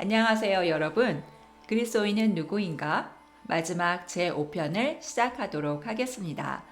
안녕하세요, 여러분. 그리스도인은 누구인가? 마지막 제5편을 시작하도록 하겠습니다.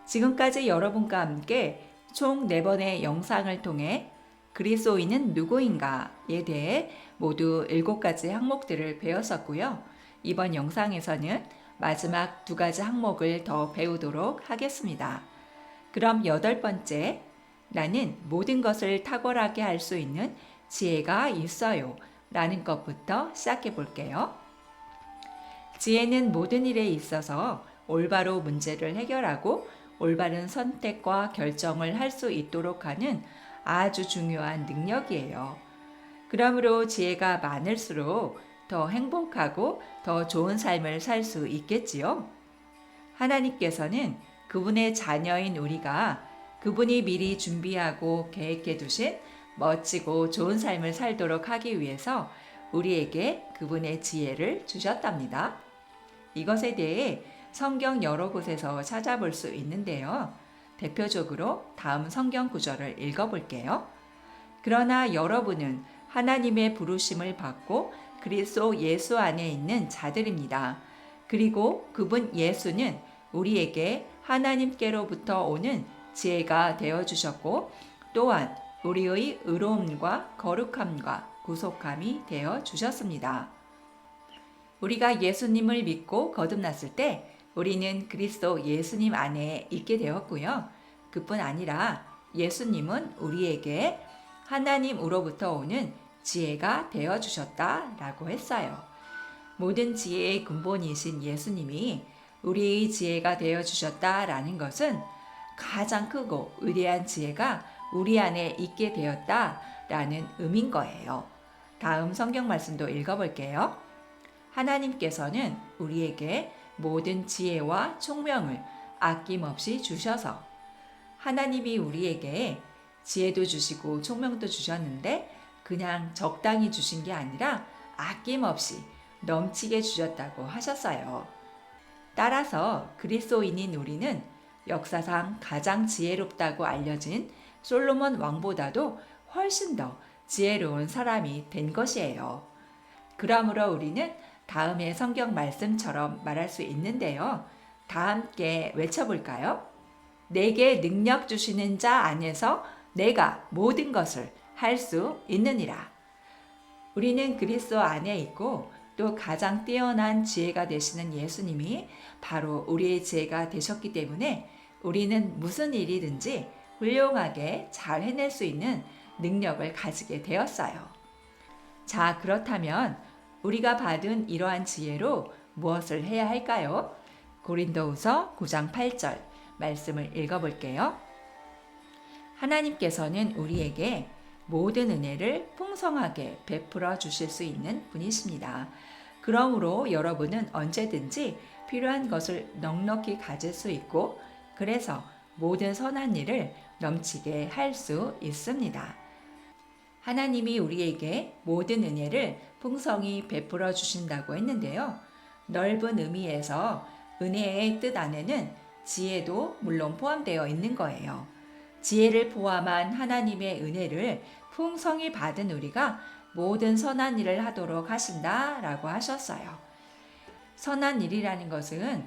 지금까지 여러분과 함께 총 4번의 영상을 통해 그리스도인은 누구인가에 대해 모두 7가지 항목들을 배웠었고요. 이번 영상에서는 마지막 2가지 항목을 더 배우도록 하겠습니다. 그럼 8번째, 나는 모든 것을 탁월하게 할 수 있는 지혜가 있어요 라는 것부터 시작해 볼게요. 지혜는 모든 일에 있어서 올바로 문제를 해결하고 올바른 선택과 결정을 할 수 있도록 하는 아주 중요한 능력이에요. 그러므로 지혜가 많을수록 더 행복하고 더 좋은 삶을 살 수 있겠지요. 하나님께서는 그분의 자녀인 우리가 그분이 미리 준비하고 계획해 두신 멋지고 좋은 삶을 살도록 하기 위해서 우리에게 그분의 지혜를 주셨답니다. 이것에 대해 성경 여러 곳에서 찾아볼 수 있는데요. 대표적으로 다음 성경 구절을 읽어볼게요. 그러나 여러분은 하나님의 부르심을 받고 그리스도 예수 안에 있는 자들입니다. 그리고 그분 예수는 우리에게 하나님께로부터 오는 지혜가 되어 주셨고 또한 우리의 의로움과 거룩함과 구속함이 되어 주셨습니다. 우리가 예수님을 믿고 거듭났을 때 우리는 그리스도 예수님 안에 있게 되었고요. 그뿐 아니라 예수님은 우리에게 하나님으로부터 오는 지혜가 되어 주셨다라고 했어요. 모든 지혜의 근본이신 예수님이 우리의 지혜가 되어 주셨다라는 것은 가장 크고 위대한 지혜가 우리 안에 있게 되었다라는 의미인 거예요. 다음 성경 말씀도 읽어볼게요. 하나님께서는 우리에게 모든 지혜와 총명을 아낌없이 주셔서 하나님이 우리에게 지혜도 주시고 총명도 주셨는데 그냥 적당히 주신 게 아니라 아낌없이 넘치게 주셨다고 하셨어요. 따라서 그리스도인인 우리는 역사상 가장 지혜롭다고 알려진 솔로몬 왕보다도 훨씬 더 지혜로운 사람이 된 것이에요. 그러므로 우리는 다음의 성경 말씀처럼 말할 수 있는데요. 다 함께 외쳐볼까요? 내게 능력 주시는 자 안에서 내가 모든 것을 할 수 있느니라. 우리는 그리스도 안에 있고 또 가장 뛰어난 지혜가 되시는 예수님이 바로 우리의 지혜가 되셨기 때문에 우리는 무슨 일이든지 훌륭하게 잘 해낼 수 있는 능력을 가지게 되었어요. 자, 그렇다면 우리가 받은 이러한 지혜로 무엇을 해야 할까요? 고린도후서 9장 8절 말씀을 읽어볼게요. 하나님께서는 우리에게 모든 은혜를 풍성하게 베풀어 주실 수 있는 분이십니다. 그러므로 여러분은 언제든지 필요한 것을 넉넉히 가질 수 있고 그래서 모든 선한 일을 넘치게 할 수 있습니다. 하나님이 우리에게 모든 은혜를 풍성히 베풀어 주신다고 했는데요. 넓은 의미에서 은혜의 뜻 안에는 지혜도 물론 포함되어 있는 거예요. 지혜를 포함한 하나님의 은혜를 풍성히 받은 우리가 모든 선한 일을 하도록 하신다라고 하셨어요. 선한 일이라는 것은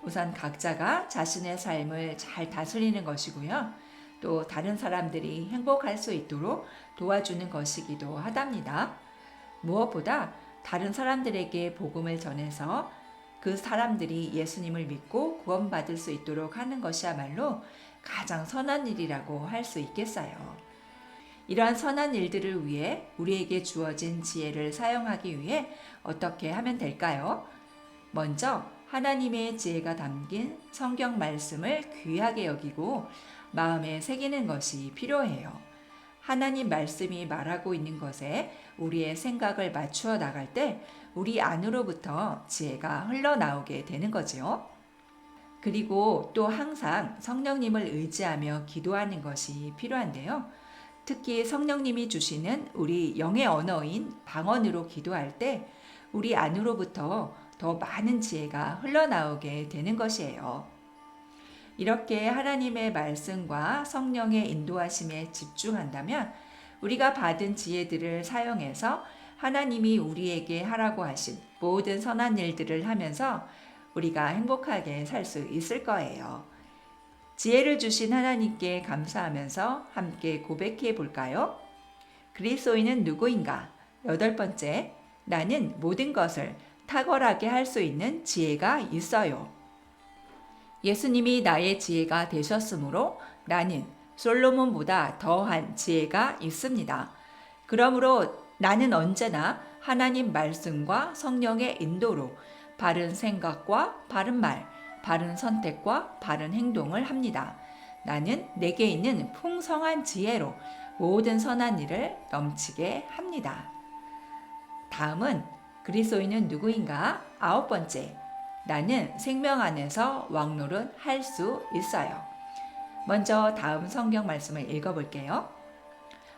우선 각자가 자신의 삶을 잘 다스리는 것이고요. 또 다른 사람들이 행복할 수 있도록 도와주는 것이기도 하답니다. 무엇보다 다른 사람들에게 복음을 전해서 그 사람들이 예수님을 믿고 구원받을 수 있도록 하는 것이야말로 가장 선한 일이라고 할 수 있겠어요. 이러한 선한 일들을 위해 우리에게 주어진 지혜를 사용하기 위해 어떻게 하면 될까요? 먼저 하나님의 지혜가 담긴 성경 말씀을 귀하게 여기고 마음에 새기는 것이 필요해요. 하나님 말씀이 말하고 있는 것에 우리의 생각을 맞추어 나갈 때 우리 안으로부터 지혜가 흘러나오게 되는 거지요. 그리고 또 항상 성령님을 의지하며 기도하는 것이 필요한데요. 특히 성령님이 주시는 우리 영의 언어인 방언으로 기도할 때 우리 안으로부터 더 많은 지혜가 흘러나오게 되는 것이에요. 이렇게 하나님의 말씀과 성령의 인도하심에 집중한다면 우리가 받은 지혜들을 사용해서 하나님이 우리에게 하라고 하신 모든 선한 일들을 하면서 우리가 행복하게 살 수 있을 거예요. 지혜를 주신 하나님께 감사하면서 함께 고백해 볼까요? 그리스도인은 누구인가? 8번째, 나는 모든 것을 탁월하게 할 수 있는 지혜가 있어요. 예수님이 나의 지혜가 되셨으므로 나는 솔로몬보다 더한 지혜가 있습니다. 그러므로 나는 언제나 하나님 말씀과 성령의 인도로 바른 생각과 바른 말, 바른 선택과 바른 행동을 합니다. 나는 내게 있는 풍성한 지혜로 모든 선한 일을 넘치게 합니다. 다음은 그리스도인은 누구인가? 9번째, 나는 생명 안에서 왕노릇 할 수 있어요. 먼저 다음 성경 말씀을 읽어볼게요.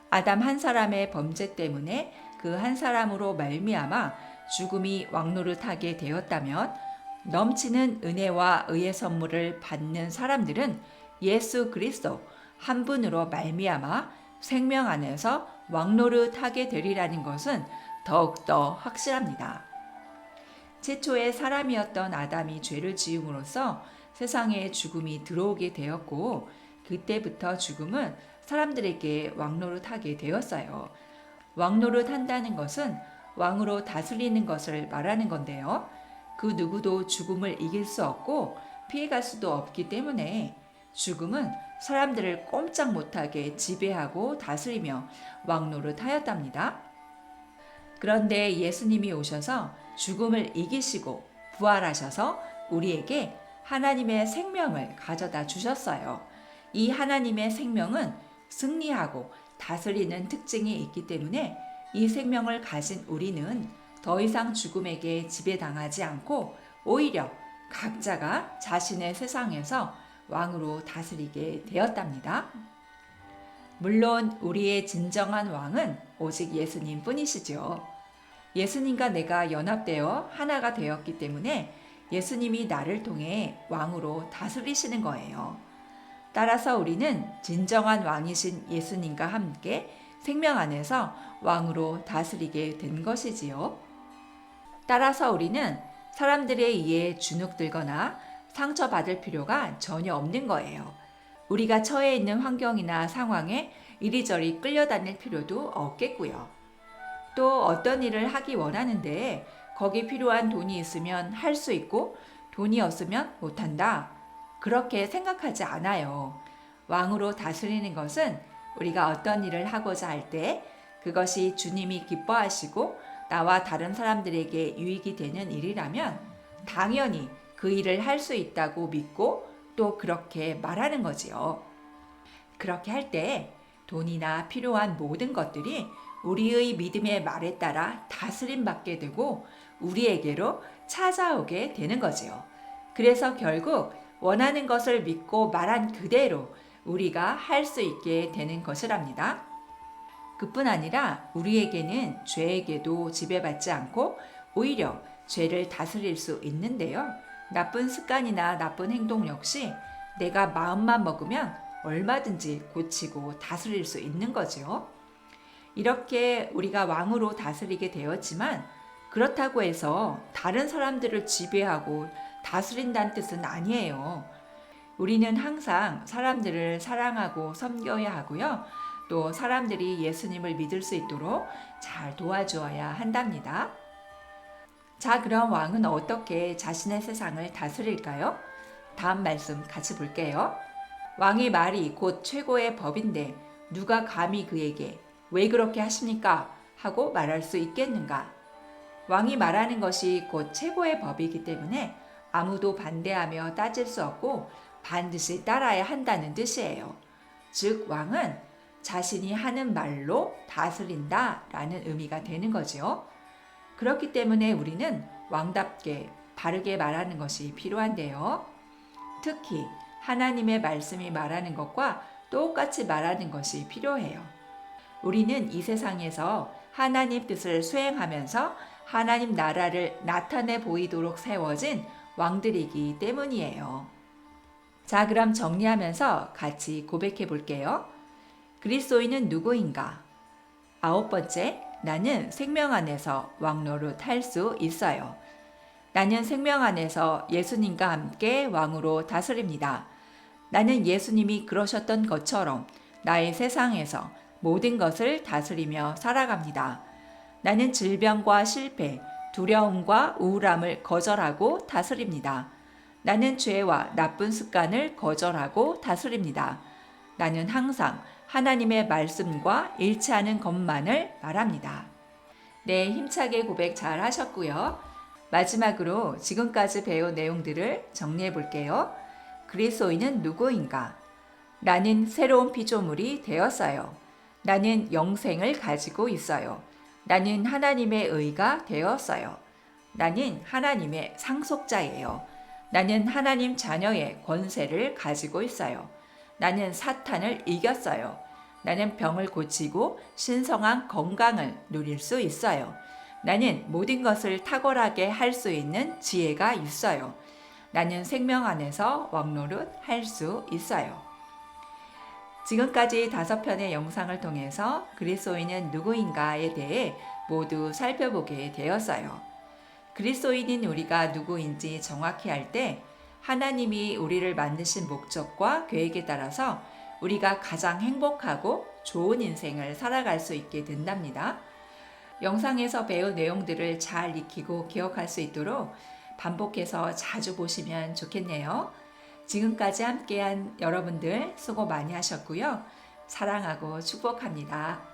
아담 한 사람의 범죄 때문에 그 한 사람으로 말미암아 죽음이 왕노릇하게 되었다면 넘치는 은혜와 의의 선물을 받는 사람들은 예수 그리스도 한 분으로 말미암아 생명 안에서 왕노릇하게 되리라는 것은 더욱더 확실합니다. 최초의 사람이었던 아담이 죄를 지음으로써 세상에 죽음이 들어오게 되었고 그때부터 죽음은 사람들에게 왕노릇하게 되었어요. 왕노릇한다는 것은 왕으로 다스리는 것을 말하는 건데요. 그 누구도 죽음을 이길 수 없고 피해갈 수도 없기 때문에 죽음은 사람들을 꼼짝 못하게 지배하고 다스리며 왕노릇하였답니다. 그런데 예수님이 오셔서 죽음을 이기시고 부활하셔서 우리에게 하나님의 생명을 가져다 주셨어요. 이 하나님의 생명은 승리하고 다스리는 특징이 있기 때문에 이 생명을 가진 우리는 더 이상 죽음에게 지배당하지 않고 오히려 각자가 자신의 세상에서 왕으로 다스리게 되었답니다. 물론 우리의 진정한 왕은 오직 예수님 뿐이시죠. 예수님과 내가 연합되어 하나가 되었기 때문에 예수님이 나를 통해 왕으로 다스리시는 거예요. 따라서 우리는 진정한 왕이신 예수님과 함께 생명 안에서 왕으로 다스리게 된 것이지요. 따라서 우리는 사람들에 의해 주눅들거나 상처받을 필요가 전혀 없는 거예요. 우리가 처해 있는 환경이나 상황에 이리저리 끌려다닐 필요도 없겠고요. 또 어떤 일을 하기 원하는데 거기 필요한 돈이 있으면 할 수 있고 돈이 없으면 못한다. 그렇게 생각하지 않아요. 왕으로 다스리는 것은 우리가 어떤 일을 하고자 할 때 그것이 주님이 기뻐하시고 나와 다른 사람들에게 유익이 되는 일이라면 당연히 그 일을 할 수 있다고 믿고 또 그렇게 말하는 거지요. 그렇게 할 때 돈이나 필요한 모든 것들이 우리의 믿음의 말에 따라 다스림 받게 되고 우리에게로 찾아오게 되는 거지요. 그래서 결국 원하는 것을 믿고 말한 그대로 우리가 할 수 있게 되는 것이랍니다. 그뿐 아니라 우리에게는 죄에게도 지배받지 않고 오히려 죄를 다스릴 수 있는데요. 나쁜 습관이나 나쁜 행동 역시 내가 마음만 먹으면 얼마든지 고치고 다스릴 수 있는 거죠. 이렇게 우리가 왕으로 다스리게 되었지만 그렇다고 해서 다른 사람들을 지배하고 다스린다는 뜻은 아니에요. 우리는 항상 사람들을 사랑하고 섬겨야 하고요. 또 사람들이 예수님을 믿을 수 있도록 잘 도와주어야 한답니다. 자, 그럼 왕은 어떻게 자신의 세상을 다스릴까요? 다음 말씀 같이 볼게요. 왕의 말이 곧 최고의 법인데 누가 감히 그에게 왜 그렇게 하십니까? 하고 말할 수 있겠는가? 왕이 말하는 것이 곧 최고의 법이기 때문에 아무도 반대하며 따질 수 없고 반드시 따라야 한다는 뜻이에요. 즉 왕은 자신이 하는 말로 다스린다 라는 의미가 되는 거지요. 그렇기 때문에 우리는 왕답게 바르게 말하는 것이 필요한데요. 특히 하나님의 말씀이 말하는 것과 똑같이 말하는 것이 필요해요. 우리는 이 세상에서 하나님 뜻을 수행하면서 하나님 나라를 나타내 보이도록 세워진 왕들이기 때문이에요. 자, 그럼 정리하면서 같이 고백해 볼게요. 그리스도인은 누구인가? 9번째, 나는 생명 안에서 왕노릇 할 수 있어요. 나는 생명 안에서 예수님과 함께 왕으로 다스립니다. 나는 예수님이 그러셨던 것처럼 나의 세상에서 모든 것을 다스리며 살아갑니다. 나는 질병과 실패, 두려움과 우울함을 거절하고 다스립니다. 나는 죄와 나쁜 습관을 거절하고 다스립니다. 나는 항상 하나님의 말씀과 일치하는 것만을 말합니다. 네, 힘차게 고백 잘 하셨고요. 마지막으로 지금까지 배운 내용들을 정리해 볼게요. 그리스도인은 누구인가? 나는 새로운 피조물이 되었어요. 나는 영생을 가지고 있어요. 나는 하나님의 의가 되었어요. 나는 하나님의 상속자예요. 나는 하나님 자녀의 권세를 가지고 있어요. 나는 사탄을 이겼어요. 나는 병을 고치고 신성한 건강을 누릴 수 있어요. 나는 모든 것을 탁월하게 할 수 있는 지혜가 있어요. 나는 생명 안에서 왕노릇 할 수 있어요. 지금까지 5편의 영상을 통해서 그리스도인은 누구인가에 대해 모두 살펴보게 되었어요. 그리스도인인 우리가 누구인지 정확히 알 때 하나님이 우리를 만드신 목적과 계획에 따라서 우리가 가장 행복하고 좋은 인생을 살아갈 수 있게 된답니다. 영상에서 배운 내용들을 잘 익히고 기억할 수 있도록 반복해서 자주 보시면 좋겠네요. 지금까지 함께한 여러분들 수고 많이 하셨고요. 사랑하고 축복합니다.